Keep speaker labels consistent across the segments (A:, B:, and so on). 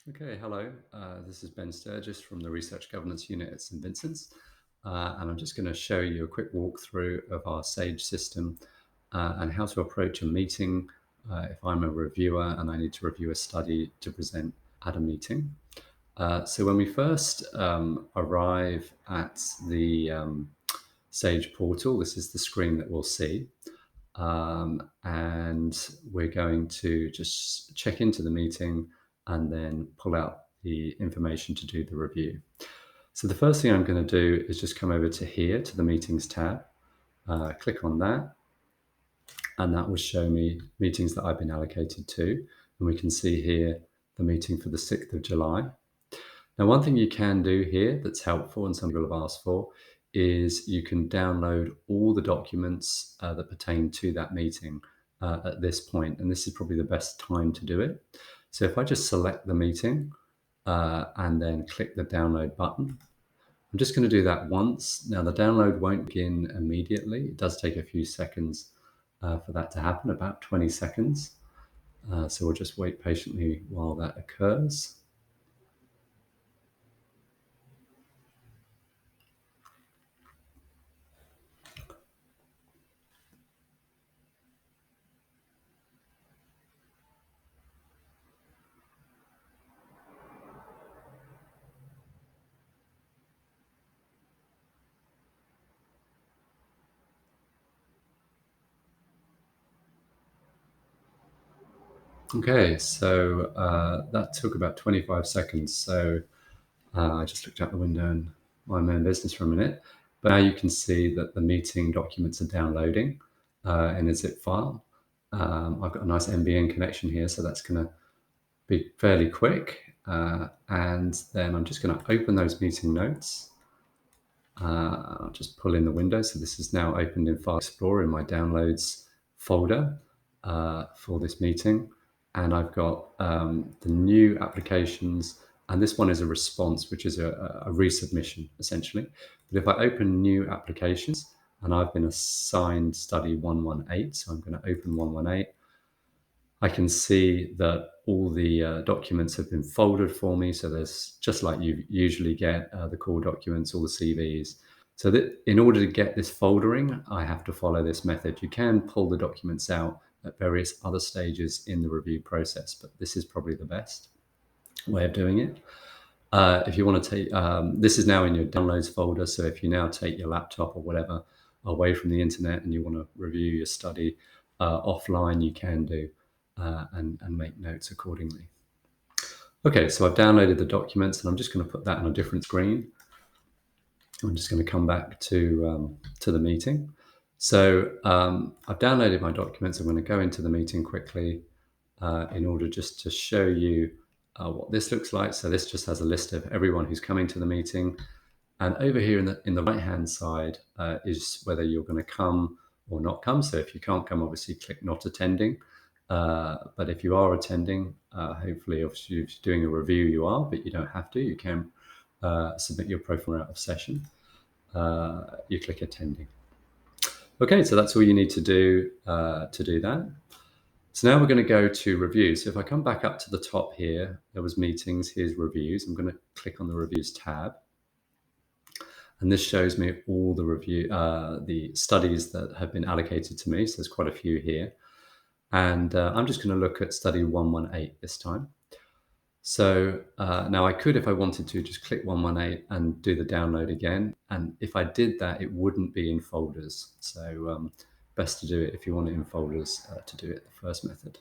A: Okay, hello. This is Ben Sturgis from the Research Governance Unit at St Vincent's, and I'm just going to show you a quick walkthrough of our SAGE system and how to approach a meeting if I'm a reviewer and I need to review a study to present at a meeting. So when we first arrive at the SAGE portal, this is the screen that we'll see. And we're going to just check into the meeting and then pull out the information to do the review. So the first thing I'm going to do is just come over to here to the meetings tab, click on that, and that will show me meetings that I've been allocated to. And we can see here the meeting for the 6th of July. Now, one thing you can do here that's helpful and some people have asked for is you can download all the documents that pertain to that meeting at this point. And this is probably the best time to do it. So if I just select the meeting and then click the download button, I'm just going to do that once. Now, the download won't begin immediately. It does take a few seconds for that to happen, about 20 seconds. So we'll just wait patiently while that occurs. Okay, so that took about 25 seconds. So I just looked out the window and mind my own business for a minute. But now you can see that the meeting documents are downloading in a zip file. I've got a nice NBN connection here, so that's going to be fairly quick. And then I'm just going to open those meeting notes. I'll just pull in the window. So this is now opened in File Explorer in my Downloads folder for this meeting. And I've got the new applications, and this one is a response, which is a resubmission, essentially. But if I open new applications, and I've been assigned study 118, so I'm going to open 118, I can see that all the documents have been folded for me. So there's, just like you usually get, the core documents, all the CVs. So that in order to get this foldering, I have to follow this method. You can pull the documents out at various other stages in the review process, but this is probably the best way of doing it. If you want to take, this is now in your downloads folder. So if you now take your laptop or whatever away from the internet and you want to review your study offline, you can do and make notes accordingly. Okay, so I've downloaded the documents and I'm just going to put that on a different screen. I'm just going to come back to the meeting. So I've downloaded my documents. I'm going to go into the meeting quickly in order just to show you what this looks like. So this just has a list of everyone who's coming to the meeting. And over here in the right-hand side is whether you're going to come or not come. So if you can't come, obviously click not attending. But if you are attending, hopefully, obviously, if you're doing a review, you are, but you don't have to. You can submit your proforma out of session. You click attending. Okay, so that's all you need to do that. So now we're going to go to reviews. So if I come back up to the top here, there was meetings, here's reviews. I'm going to click on the reviews tab. And this shows me all the studies that have been allocated to me. So there's quite a few here. And I'm just going to look at study 118 this time. So now I could, if I wanted to, just click 118 and do the download again. And if I did that, it wouldn't be in folders. So best to do it if you want it in folders to do it the first method.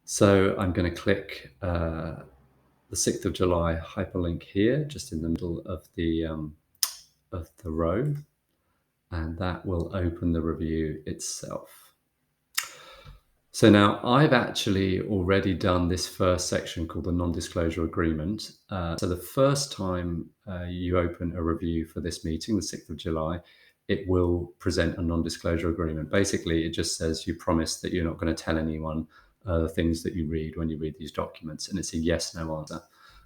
A: So I'm going to click the 6th of July hyperlink here, just in the middle of the row. And that will open the review itself. So now I've actually already done this first section called the non-disclosure agreement. So the first time you open a review for this meeting, the 6th of July, it will present a non-disclosure agreement. Basically, it just says you promise that you're not going to tell anyone the things that you read when you read these documents. And it's a yes, no answer.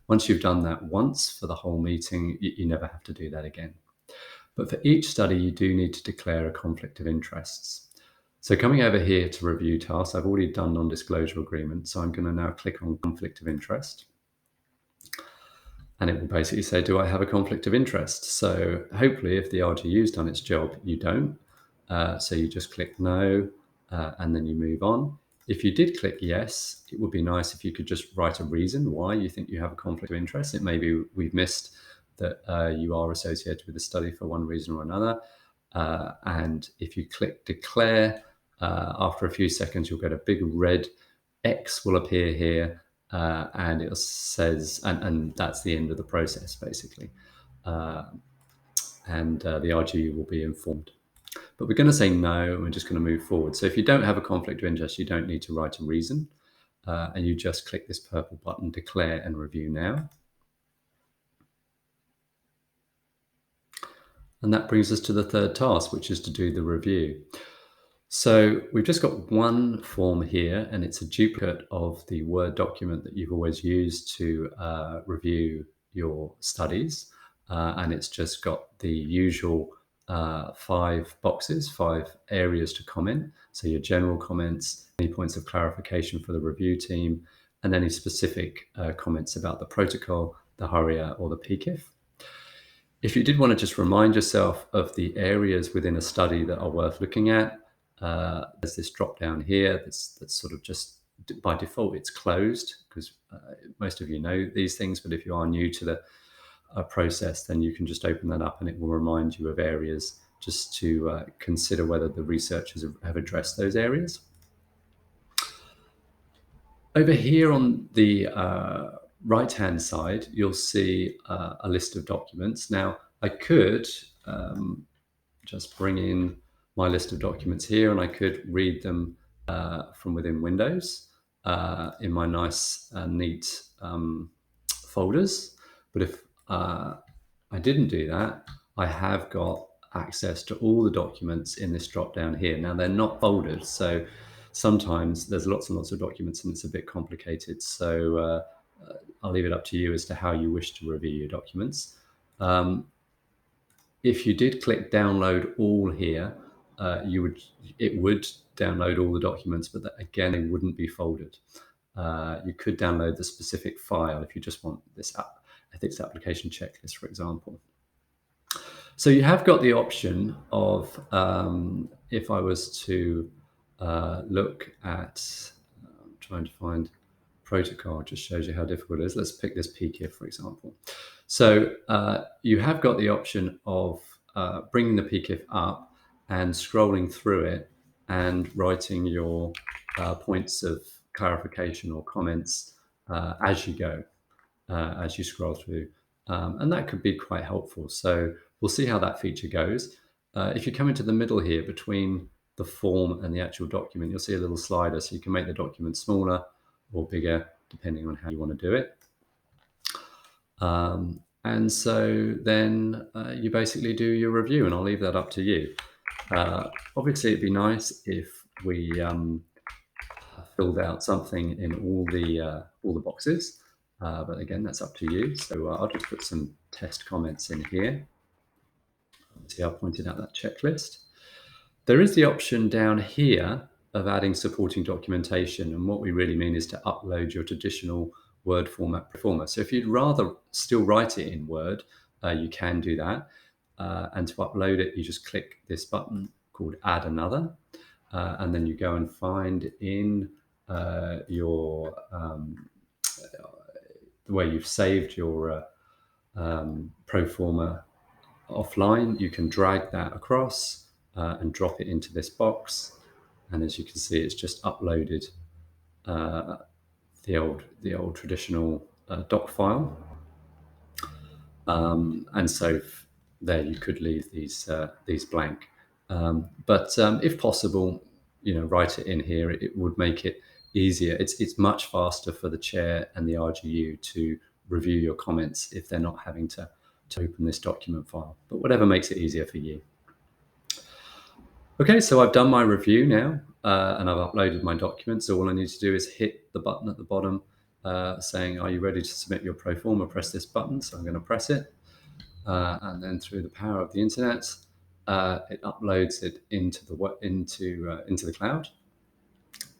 A: Once you've done that once for the whole meeting, you never have to do that again. But for each study, you do need to declare a conflict of interests. So coming over here to review tasks, I've already done non-disclosure agreement. So I'm going to now click on conflict of interest. and it will basically say, do I have a conflict of interest? So hopefully if the RGU's done its job, you don't. So you just click no, and then you move on. If you did click yes, it would be nice if you could just write a reason why you think you have a conflict of interest. It may be we've missed that you are associated with the study for one reason or another. And if you click declare, after a few seconds, you'll get a big red X will appear here, and it says, and that's the end of the process, basically. And the RGU will be informed. But we're going to say no, and we're just going to move forward. So if you don't have a conflict of interest, you don't need to write a reason, and you just click this purple button, declare and review now. And that brings us to the third task, which is to do the review. So we've just got one form here, and it's a duplicate of the Word document that you've always used to review your studies. And it's just got the usual 5 boxes, 5 areas to comment. So your general comments, any points of clarification for the review team, and any specific comments about the protocol, the HREC, or the PKIF. If you did want to just remind yourself of the areas within a study that are worth looking at, there's this drop down here that's sort of just by default it's closed, because most of you know these things, but if you are new to the process, then you can just open that up and it will remind you of areas just to consider whether the researchers have addressed those areas. Over here on the right-hand side, you'll see a list of documents. Now, I could just bring in my list of documents here, and I could read them from within Windows in my nice, neat folders. But if I didn't do that, I have got access to all the documents in this drop down here. Now, they're not folded, so sometimes there's lots and lots of documents and it's a bit complicated. So I'll leave it up to you as to how you wish to review your documents. If you did click download all here, it would download all the documents, but again, they wouldn't be folded. You could download the specific file if you just want this ethics application checklist, for example. So you have got the option of, if I was to look at, I'm trying to find protocol, just shows you how difficult it is. Let's pick this PKIF, for example. So you have got the option of bringing the PKIF up and scrolling through it and writing your points of clarification or comments as you go, as you scroll through. And that could be quite helpful. So we'll see how that feature goes. If you come into the middle here between the form and the actual document, you'll see a little slider, so you can make the document smaller or bigger, depending on how you want to do it. And so then you basically do your review, and I'll leave that up to you. Obviously, it'd be nice if we filled out something in all the boxes, but again, that's up to you. So I'll just put some test comments in here. See, I pointed out that checklist. There is the option down here of adding supporting documentation, and what we really mean is to upload your traditional Word format proforma. So if you'd rather still write it in Word, you can do that. And to upload it, you just click this button called Add Another, and then you go and find in your the way you've saved your proforma offline. You can drag that across and drop it into this box, and as you can see, it's just uploaded the old traditional doc file, and so there you could leave these blank, but if possible, write it in here. It would make it easier. It's much faster for the chair and the RGU to review your comments if they're not having to open this document file, but whatever makes it easier for you. Okay, so I've done my review now, and I've uploaded my documents. So all I need to do is hit the button at the bottom saying, are you ready to submit your proforma? Press this button. So I'm going to press it. And then through the power of the internet, it uploads it into the cloud.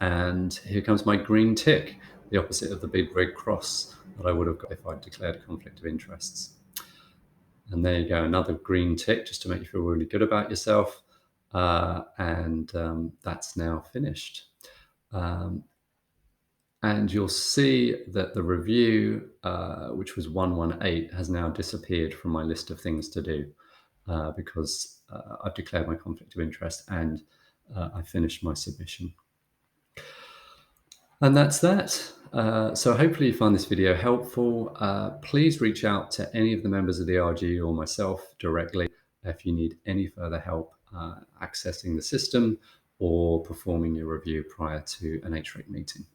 A: And here comes my green tick, the opposite of the big red cross that I would have got if I'd declared a conflict of interests. And there you go, another green tick just to make you feel really good about yourself. That's now finished. And you'll see that the review, which was 118, has now disappeared from my list of things to do because I've declared my conflict of interest and I finished my submission. And that's that. So hopefully you find this video helpful. Please reach out to any of the members of the RG or myself directly if you need any further help accessing the system or performing your review prior to an HREC meeting.